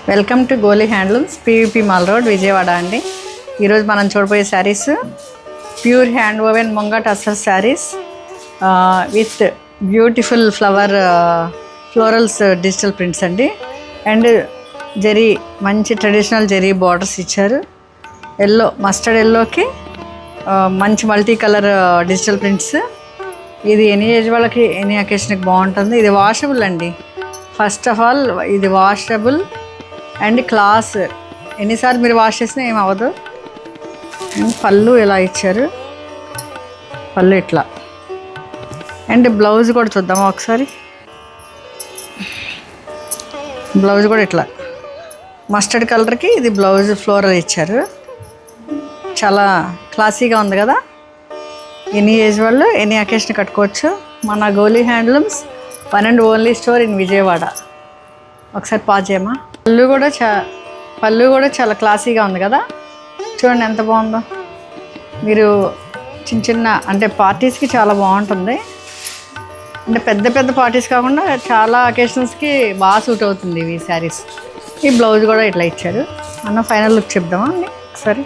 Welcome to Goli handlooms, PVP mall road, Vijayawada అండి. ఈరోజు మనం చూడబోయే saris pure hand woven munga tussar saris with beautiful florals digital prints అండి. అండ్ జరీ మంచి ట్రెడిషనల్ జరీ బార్డర్స్ ఇచ్చారు. ఎల్లో మస్టర్డ్ ఎల్లోకి మంచి మల్టీ కలర్ డిజిటల్ ప్రింట్స్. ఇది ఎనీ ఏజ్ వాళ్ళకి ఎనీ అకేషన్కి బాగుంటుంది. ఇది వాషబుల్ అండి. ఫస్ట్ ఆఫ్ ఆల్ ఇది వాషబుల్ అండ్ క్లాస్. ఎన్నిసార్లు మీరు వాష్ చేసినా ఏం అవ్వదు. అండ్ పళ్ళు ఇలా ఇచ్చారు, పళ్ళు ఇట్లా. అండ్ బ్లౌజ్ కూడా చూద్దామా ఒకసారి. బ్లౌజ్ కూడా ఇట్లా మస్టర్డ్ కలర్కి ఇది బ్లౌజ్ ఫ్లోరల్ ఇచ్చారు. చాలా క్లాసీగా ఉంది కదా. ఎనీ ఏజ్ వాళ్ళు ఎనీ అకేషన్ కట్టుకోవచ్చు. మన గోలీ handlooms one and only store in Vijayawada. ఒకసారి పాజ్ చేయమా. పళ్ళు కూడా చాలా క్లాసీగా ఉంది కదా. చూడండి ఎంత బాగుందో. మీరు చిన్న చిన్న అంటే పార్టీస్కి చాలా బాగుంటుంది. అంటే పెద్ద పెద్ద పార్టీస్ కాకుండా చాలా అకేషన్స్కి బాగా సూట్ అవుతుంది ఈ శారీస్. ఈ బ్లౌజ్ కూడా ఇట్లా ఇచ్చారు. మనం ఫైనల్ లుక్ చెప్దామా అండి ఒకసారి.